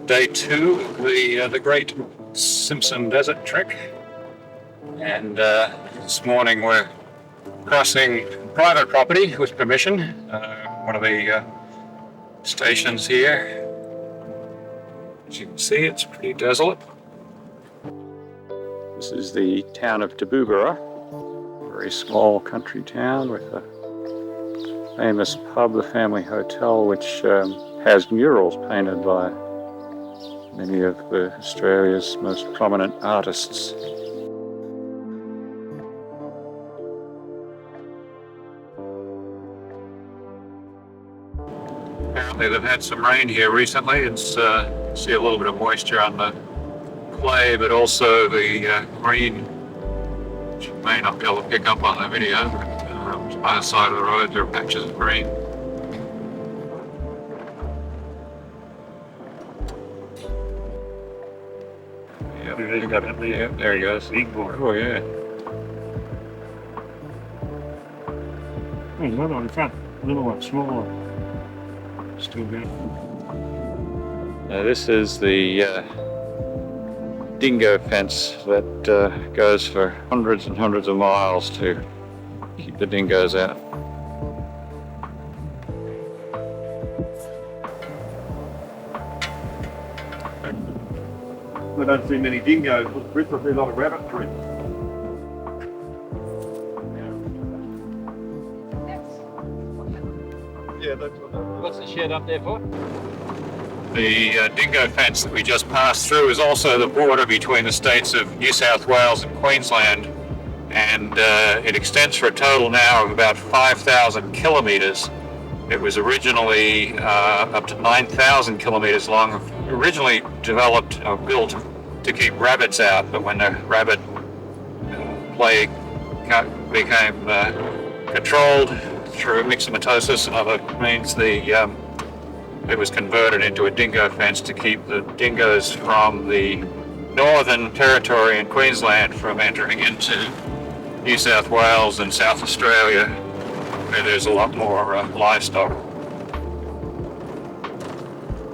day 2 of the Great Simpson Desert Trek, and this morning we're crossing private property with permission, one of the stations here. As you can see, it's pretty desolate. This is the town of Taboobara, a very small country town with a famous pub, the Family Hotel, which has murals painted by many of Australia's most prominent artists. Apparently they've had some rain here recently. It's see a little bit of moisture on the clay, but also the green, which you may not be able to pick up on the video, but by the side of the road there are patches of green. Yep, there he goes. Big boy. Oh yeah. There's another one in front. Little one, small one. Still good. Now this is the dingo fence that goes for hundreds and hundreds of miles to keep the dingoes out. I don't see many dingoes, but I see a lot of rabbit print. Yeah, that's what. What's the shed up there for? The dingo fence that we just passed through is also the border between the states of New South Wales and Queensland, and it extends for a total now of about 5,000 kilometres. It was originally up to 9,000 kilometres long, originally developed or built to keep rabbits out, but when the rabbit plague became controlled through myxomatosis and other means, it was converted into a dingo fence to keep the dingoes from the Northern Territory in Queensland from entering into New South Wales and South Australia, where there's a lot more livestock.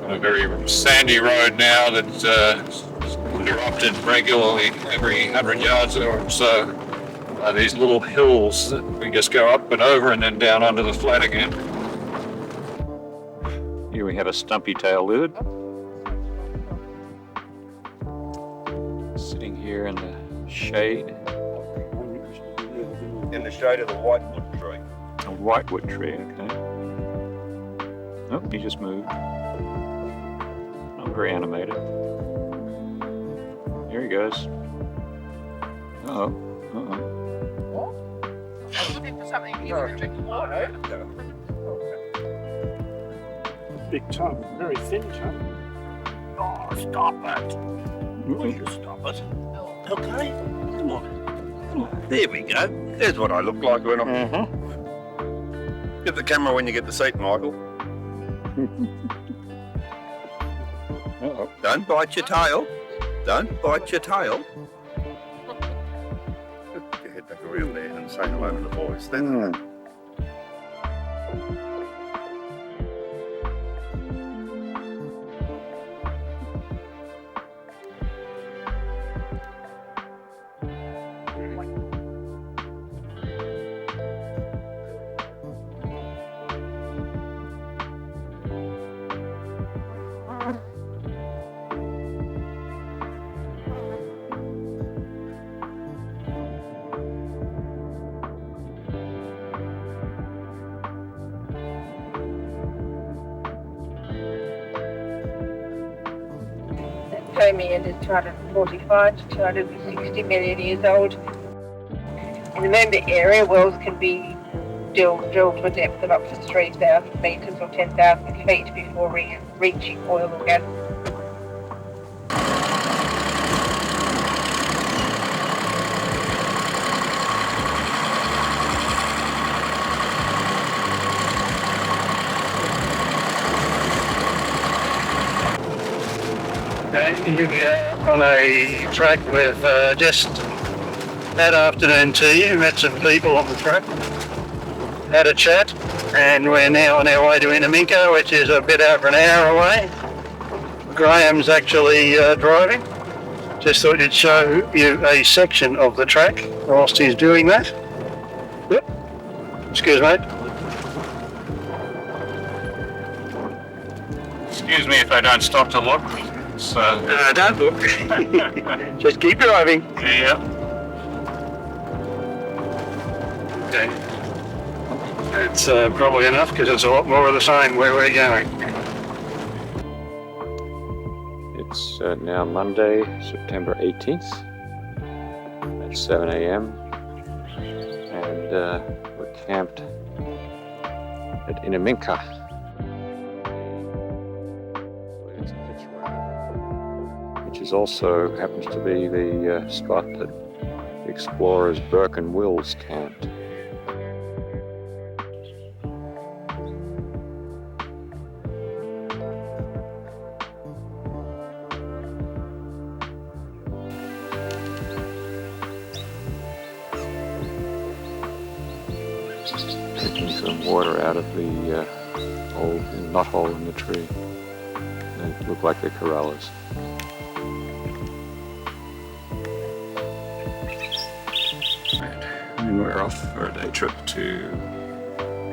On a very sandy road now that's interrupted regularly every 100 yards or so by these little hills that we just go up and over and then down onto the flat again. Here we have a stumpy tail lizard sitting here in the shade. In the shade of the whitewood tree. A whitewood tree, okay. Oh, he just moved. Not very animated. Here he goes. Uh-oh. I'm looking for something to drink water. Big tongue, very thin tongue. Oh, stop it. Will you stop it? Okay. Come on. There we go. There's what I look like when I'm... Get the camera when you get the seat, Michael. Uh-oh. Don't bite your tail. Don't bite your tail. Get your head back around there and say hello to the boys. Then. Permian is 245 to 260 million years old. In the Moomba area, wells can be drilled to a depth of up to 3,000 metres or 10,000 feet before reaching oil or gas. On a track with just had afternoon tea, met some people on the track, had a chat, and we're now on our way to Inaminka, which is a bit over an hour away. We've Graeme's actually driving. Just thought he'd show you a section of the track whilst he's doing that. Yep. Excuse me. Excuse me if I don't stop to look. So, Don't look. Just keep driving. yeah. Okay. It's probably enough because it's a lot more of the same where we're going. It's now Monday, September 18th at 7 a.m. and we're camped at Inaminka. Which is also happens to be the spot that the explorers Burke and Wills camped. Taking some water out of the old knot hole in the tree. They look like they're corallas. And we're off for a day trip to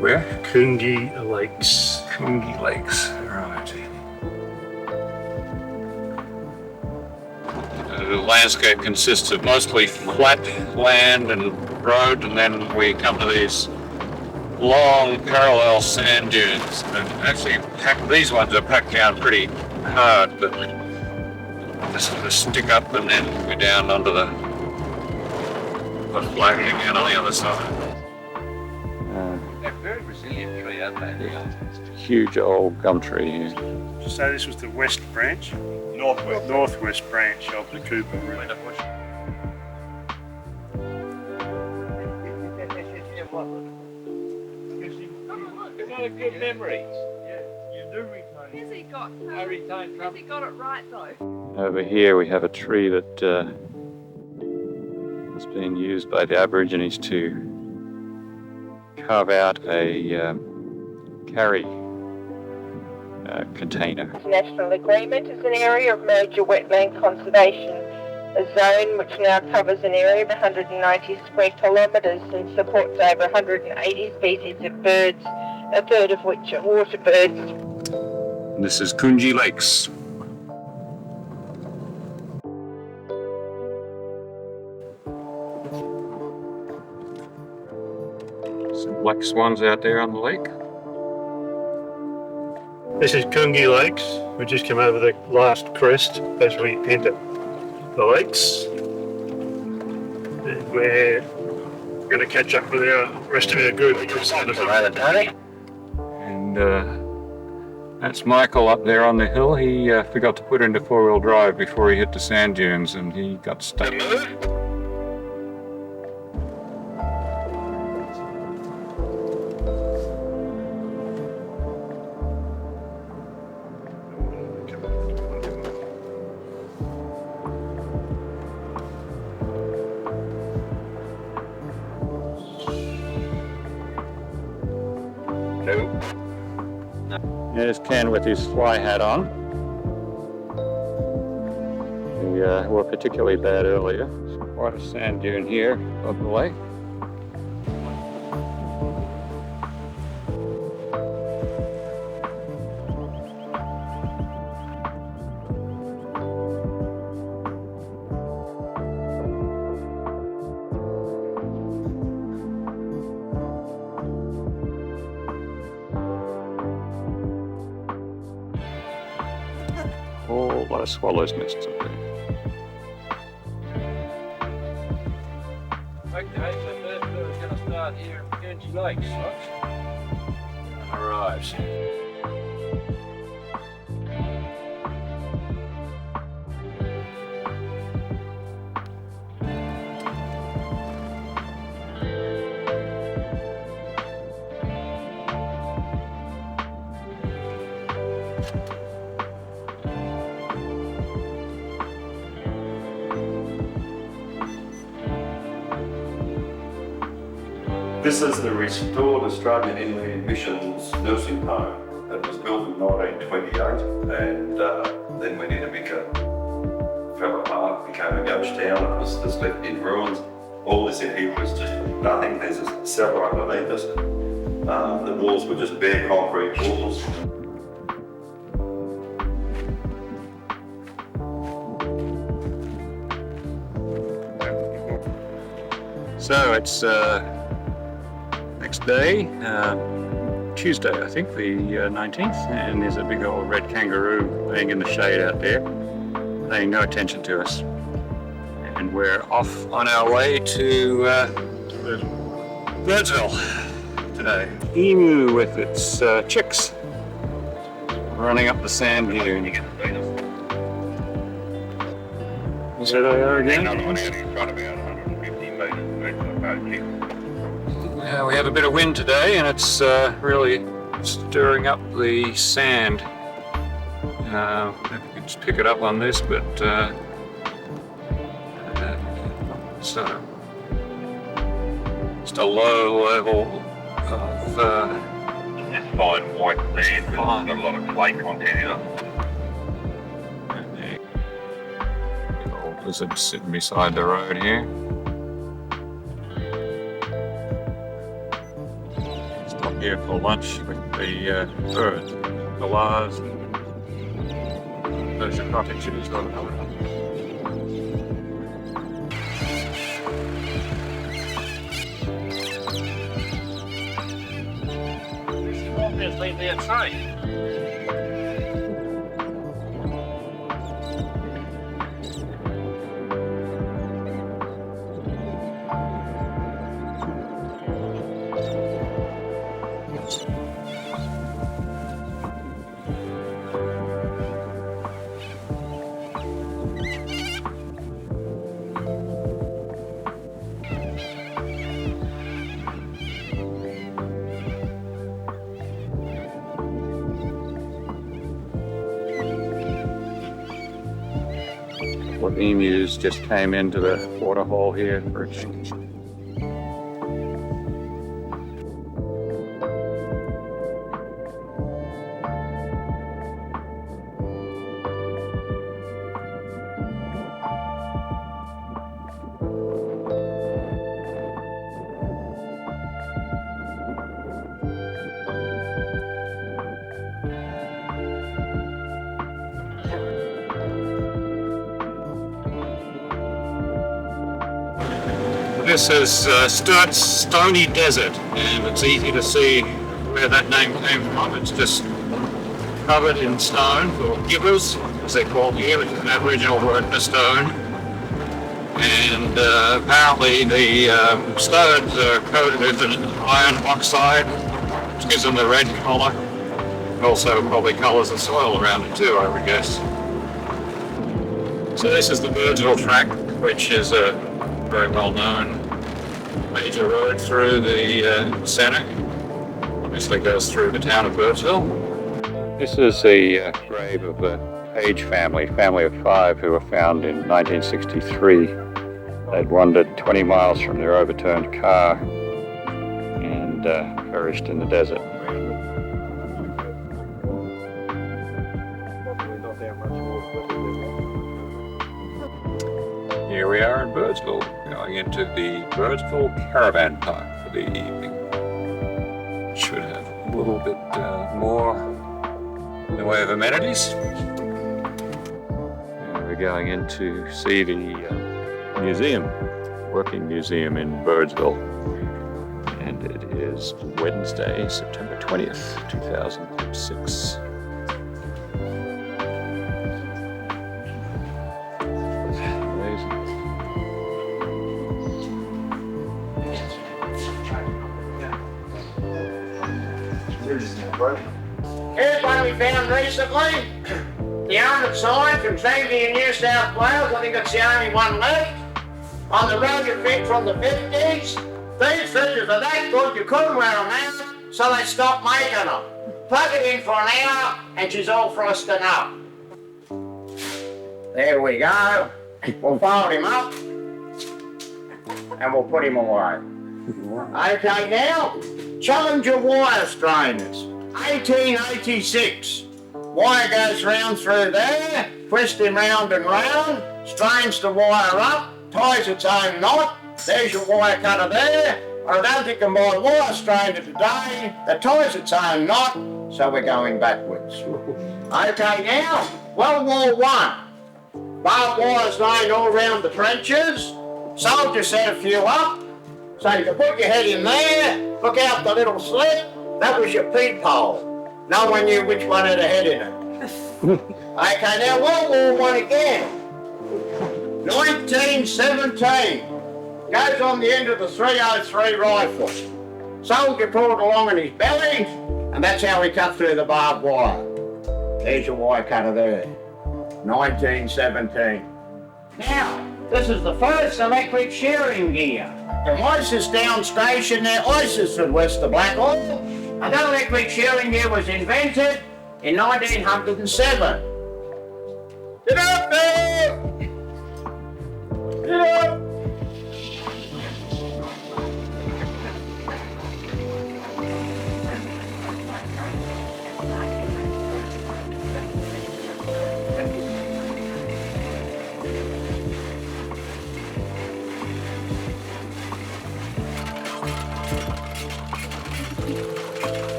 where? Coongie Lakes. Coongie Lakes. Right. The landscape consists of mostly flat land and road, and then we come to these long parallel sand dunes. And actually, these ones are packed down pretty hard, but they sort of stick up and then go down onto the flat again on the other side. They're very resilient tree, aren't they? Yeah. Huge old gum tree here. So this was the west branch? Northwest branch of the Cooper River. It's not a good memory. Has he got? I retain Has he got it right though? Over here we have a tree that has been used by the Aborigines to carve out a carry container. International agreement is an area of major wetland conservation, a zone which now covers an area of 190 square kilometres and supports over 180 species of birds, a third of which are water birds. This is Coongie Lakes. Some black swans out there on the lake. This is Coongie Lakes. We just come over the last crest as we enter the lakes. And we're going to catch up with our rest of our group. And that's Michael up there on the hill. He forgot to put into four-wheel drive before he hit the sand dunes and he got stuck. There's Ken with his fly hat on. We were particularly bad earlier. There's quite a sand dune here above the lake. A lot of swallows' nests up there. Okay, so first we're going to start here at Coongie Lakes, right? Arrives. This is the restored Australian Inland Missions nursing home. It was built in 1928 and then went into fell apart, became a ghost town. It was just left in ruins. All this in here was just nothing. There's a cellar underneath us. The walls were just bare concrete walls. So it's next day, Tuesday I think, the 19th, and there's a big old red kangaroo laying in the shade out there, paying no attention to us. And we're off on our way to Birdsville today. Emu with its chicks running up the sand dune. So they are again. Yeah, we have a bit of wind today and it's really stirring up the sand. I don't know if you can just pick it up on this, but it's just a low level of Fine white sand, but got a lot of clay content in it. big old lizard sitting beside the road here. Stop here for lunch with the birds, the lars, and Persian cottages. Obviously they're safe. What emus just came into the waterhole here for a change. This is Sturt's Stony Desert, and it's easy to see where that name came from. It's just covered in stone, or givers, as they're called here, which is an Aboriginal word for stone. And apparently the stones are coated with an iron oxide, which gives them the red colour. Also probably colours the soil around it too, I would guess. So this is the Birdsville track, which is a very well known major road through the centre. Obviously goes through the town of Birdsville. This is the grave of the Page family of 5 who were found in 1963. They'd wandered 20 miles from their overturned car and perished in the desert. Here we are in Birdsville, going into the Birdsville Caravan Park for the evening. Should have a little bit more in the way of amenities. And we're going in to see the museum, working museum in Birdsville. And it is Wednesday, September 20th, 2006. Here's one we found recently. The helmet sign from Sydney in New South Wales. I think it's the only one left. On the retrofit from the 50s. These features are that good you couldn't wear them now, so they stopped making them. Plug it in for an hour and she's all frosting up. There we go. We'll fold him up and we'll put him away. Okay, now challenge your wire strainers. 1886. Wire goes round through there, twisting round and round, strains the wire up, ties its own knot. There's your wire cutter there. I don't think a more wire strainer today that ties its own knot, so we're going backwards. Okay, now, World War I. Barbed wires laying all round the trenches. Soldiers set a few up, so you can put your head in there, look out the little slit. That was your peephole. No one knew which one had a head in it. Okay, now World War I again. 1917. Goes on the end of the 303 rifle. Soldier pulled along in his belly, and that's how he cut through the barbed wire. There's your wire cutter there. 1917. Now, this is the first electric shearing gear. The Isis down station there, Isis from west of Blackall. And that electric shearing gear was invented in 1907. Get up there! Get up!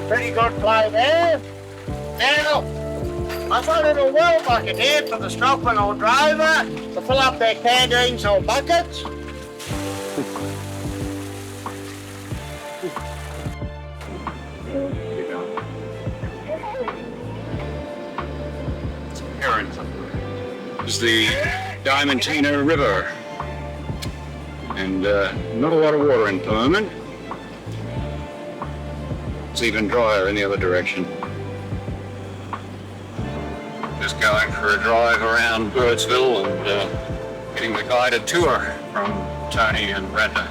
Pretty good play there. Now, I've got a little well bucket here for the stockman or driver to fill up their canteens or buckets. Here is the Diamantina River. And not a lot of water in Thurman. It's even drier in the other direction. Just going for a drive around Birdsville and getting the guided tour from Tony and Brenda.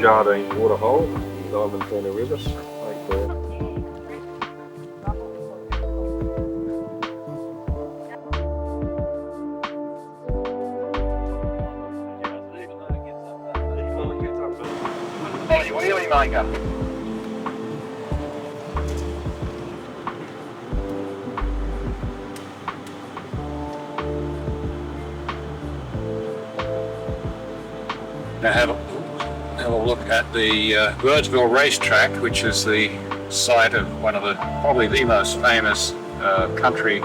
Jardine waterhole, Diamantina River, right there. Wheelie maker. Now have a look at the Birdsville racetrack, which is the site of one of the probably the most famous country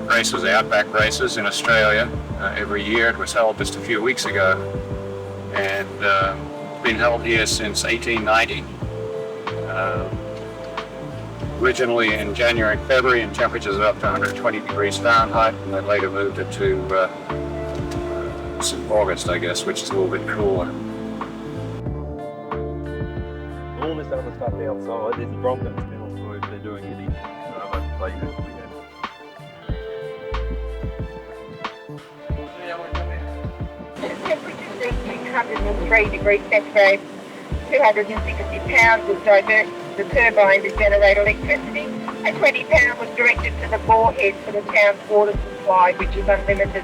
races, the OUTBACK races in Australia. Every year. It was held just a few weeks ago, and it's been held here since 1890. Originally in January and February, and temperatures are up to 120 degrees Fahrenheit, and they later moved it to August, I guess, which is a little bit cooler. All this other stuff outside, there's a Broncos still, so if they're doing it in, they usually Temperature reaching 103 degrees centigrade, 260 pounds was diverted to the turbine to generate electricity, and 20 pounds was directed to the borehead for the town's water supply, which is unlimited.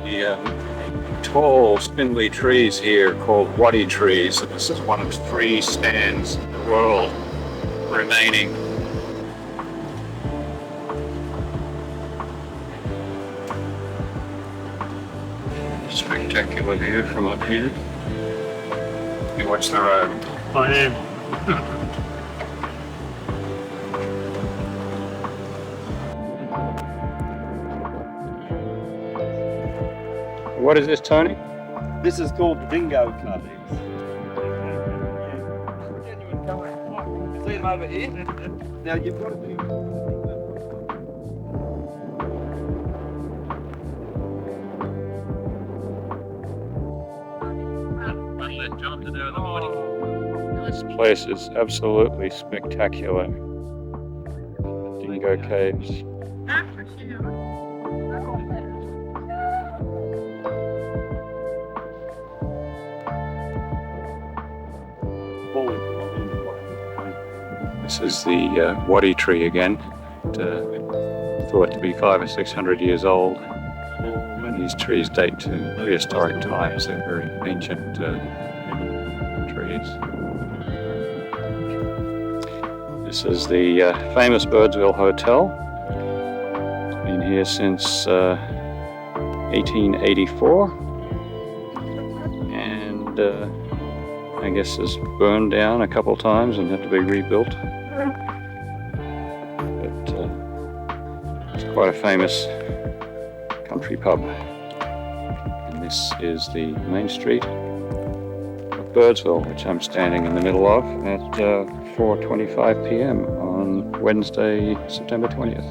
The tall, spindly trees here called waddy trees. This is one of 3 stands in the world remaining. Spectacular view from up here. You watch the road. I am. What is this, Tony? This is called the dingo club. See them over here? Now you've got to do. This place is absolutely spectacular. Dingo Caves. is the waddy tree again, thought to be 500 or 600 years old. And these trees date to prehistoric times. They're very ancient trees. This is the famous Birdsville Hotel. It's been here since 1884, and I guess it's burned down a couple times and had to be rebuilt. But it's quite a famous country pub. And this is the main street of Birdsville, which I'm standing in the middle of at 4:25 p.m. on Wednesday, September 20th.